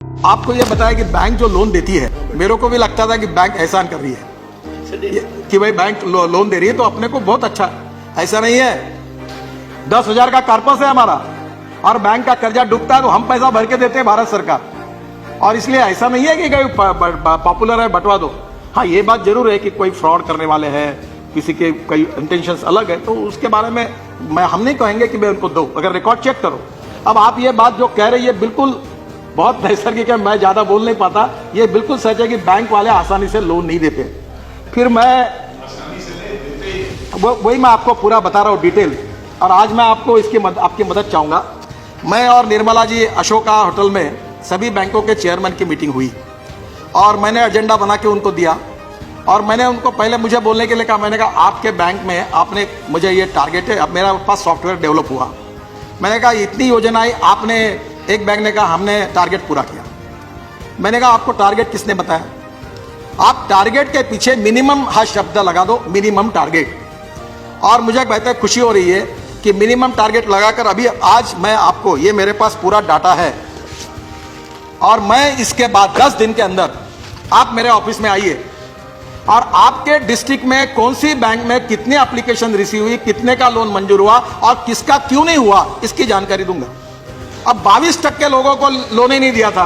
आपको ये बताया कि बैंक जो लोन देती है, मेरे को भी लगता था कि बैंक एहसान कर रही है कि भाई बैंक लोन दे रही है तो अपने को बहुत अच्छा है। ऐसा नहीं है। 10,000 का कॉर्पस है हमारा और बैंक का कर्जा डूबता है तो हम पैसा भर के देते हैं भारत सरकार। और इसलिए ऐसा नहीं है कि कोई पॉपुलर है बंटवा दो। हाँ, ये बात जरूर है कि कोई फ्रॉड करने वाले हैं, किसी के कई इंटेंशंस अलग है, तो उसके बारे में हम नहीं कहेंगे कि मैं उनको दो। अगर रिकॉर्ड चेक करो। अब आप ये बात जो कह रही है बिल्कुल बहुत नैसर्गिक है, मैं ज्यादा बोल नहीं पाता। ये बिल्कुल सच है कि बैंक वाले आसानी से लोन नहीं देते। फिर मैं वही मैं आपको पूरा बता रहा हूँ डिटेल। और आज मैं आपको इसकी आपकी मदद चाहूंगा। मैं और निर्मला जी अशोका होटल में सभी बैंकों के चेयरमैन की मीटिंग हुई और मैंने एजेंडा बना के उनको दिया। और मैंने उनको पहले मुझे बोलने के लिए कहा, मैंने कहा आपके बैंक में आपने मुझे ये टारगेट है। अब मेरा पास सॉफ्टवेयर डेवलप हुआ। मैंने कहा इतनी योजनाएं आपने, एक बैंक ने कहा हमने टारगेट पूरा किया। मैंने कहा आपको टारगेट किसने बताया? आप टारगेट के पीछे मिनिमम शब्द लगा दो, मिनिमम टारगेट। और मुझे कहते हैं खुशी हो रही है कि मिनिमम टारगेट लगाकर अभी आज मैं आपको, ये मेरे पास पूरा डाटा है और मैं इसके बाद 10 दिन के अंदर आप मेरे ऑफिस में आइए और आपके डिस्ट्रिक्ट में कौन सी बैंक में कितने एप्लीकेशन रिसीव हुई, कितने का लोन मंजूर हुआ और किसका क्यों नहीं हुआ, इसकी जानकारी दूंगा। अब 22% लोगों को लोन ही नहीं दिया था,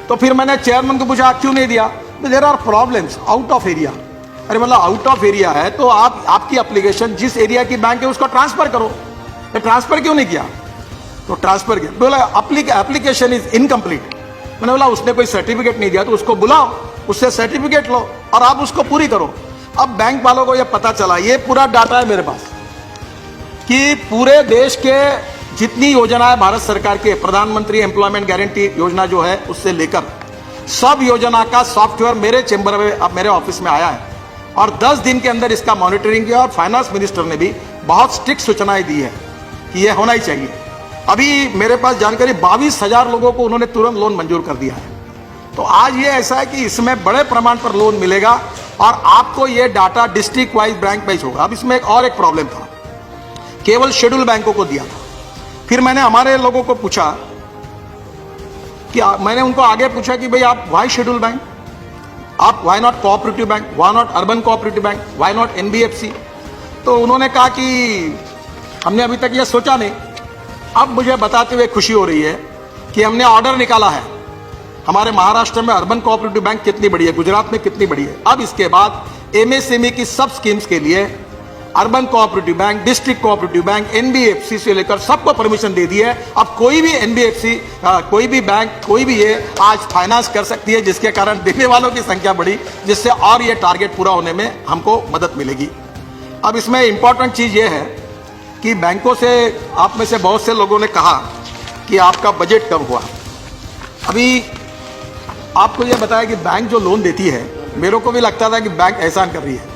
तो फिर मैंने चेयरमैन को पूछा क्यों नहीं दिया? There are problems out of area. अरे मतलब आउट ऑफ एरिया है तो आप आपकी एप्लीकेशन जिस एरिया की बैंक है उसको ट्रांसफर करो। ट्रांसफर क्यों नहीं किया? तो ट्रांसफर किया। बोला एप्लीकेशन इज इनकम्प्लीट। मैंने बोला उसने कोई सर्टिफिकेट नहीं दिया तो उसको बुलाओ, उससे सर्टिफिकेट लो और आप उसको पूरी करो। अब बैंक वालों को यह पता चला, ये पूरा डाटा है मेरे पास, कि पूरे देश के जितनी योजनाएं भारत सरकार की, प्रधानमंत्री एम्प्लॉयमेंट गारंटी योजना जो है उससे लेकर सब योजना का सॉफ्टवेयर मेरे चेंबर में, अब मेरे ऑफिस में आया है। और 10 दिन के अंदर इसका मॉनिटरिंग किया और फाइनेंस मिनिस्टर ने भी बहुत स्ट्रिक्ट सूचनाएं दी है कि यह होना ही चाहिए। अभी मेरे पास जानकारी 22,000 लोगों को उन्होंने तुरंत लोन मंजूर कर दिया है। तो आज ये ऐसा है कि इसमें बड़े प्रमाण पर लोन मिलेगा और आपको ये data district wise bank wise होगा। अब इसमें एक प्रॉब्लम था, केवल शेड्यूल बैंकों को दिया था। फिर मैंने हमारे लोगों को पूछा कि मैंने उनको आगे पूछा कि भाई आप वाई शेड्यूल बैंक, आप why not cooperative bank, why not urban cooperative bank, why not NBFC? तो उन्होंने कहा कि हमने अभी तक यह सोचा नहीं। अब मुझे बताते हुए खुशी हो रही है कि हमने ऑर्डर निकाला है। हमारे महाराष्ट्र में अर्बन कोऑपरेटिव बैंक कितनी बड़ी है, गुजरात में कितनी बड़ी है। अब इसके बाद एमएसएमई की सब स्कीम्स के लिए urban cooperative bank, district cooperative bank, NBFC से लेकर सबको परमिशन दे दी है। अब कोई भी एनबीएफसी, कोई भी बैंक, कोई भी ये आज फाइनेंस कर सकती है, जिसके कारण देने वालों की संख्या बढ़ी, जिससे और ये टारगेट पूरा होने में हमको मदद मिलेगी। अब इसमें इंपॉर्टेंट चीज ये है कि बैंकों से, आप में से बहुत से लोगों ने कहा कि आपका बजट कब हुआ। अभी आपको यह बताया कि बैंक जो लोन देती है, मेरे को भी लगता था कि बैंक एहसान कर रही है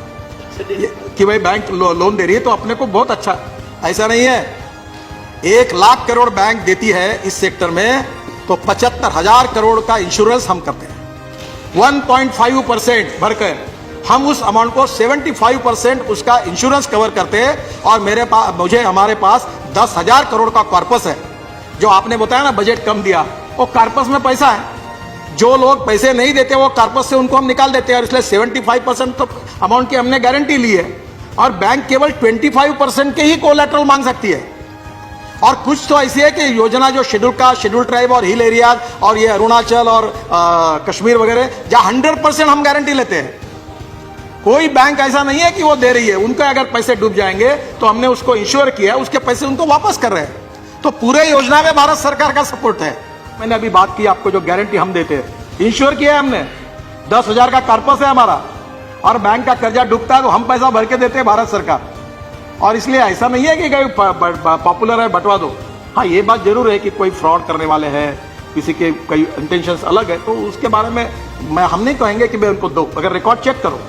कि भाई बैंक लोन दे रही है तो अपने को बहुत अच्छा है। ऐसा नहीं है। 1 लाख करोड़ बैंक देती है इस सेक्टर में, तो 75,000 करोड़ का इंश्योरेंस हम करते हैं। 1.5% भरकर हम उस अमाउंट को 75% उसका इंश्योरेंस कवर करते हैं। और हमारे पास 10,000 करोड़ का कॉर्पस है। जो आपने बताया ना बजट कम दिया, वो कॉर्पस में पैसा है। जो लोग पैसे नहीं देते वो कॉर्पस से उनको हम निकाल देते हैं और इसलिए 75% तो अमाउंट की हमने गारंटी ली है। और बैंक केवल 25% के ही कोलैटरल मांग सकती है। और कुछ तो ऐसी है कि योजना जो शेड्यूल ट्राइब और हिल एरियाज और ये अरुणाचल और कश्मीर वगैरह, जहां 100% हम गारंटी लेते हैं। कोई बैंक ऐसा नहीं है कि वो दे रही है, उनके अगर पैसे डूब जाएंगे तो हमने उसको इंश्योर किया, उसके पैसे उनको वापस कर रहे हैं। तो पूरे योजना में भारत सरकार का सपोर्ट है। मैंने अभी बात की आपको, जो गारंटी हम देते हैं, इंश्योर किया है हमने। 10,000 का कॉर्पस है हमारा और बैंक का कर्जा डूबता है तो हम पैसा भर के देते हैं भारत सरकार। और इसलिए ऐसा नहीं है कि कोई पॉपुलर है बंटवा दो। हाँ, ये बात जरूर है कि कोई फ्रॉड करने वाले हैं, किसी के कई इंटेंशंस अलग है, तो उसके बारे में हम नहीं कहेंगे कि मैं उनको दो। अगर रिकॉर्ड चेक करो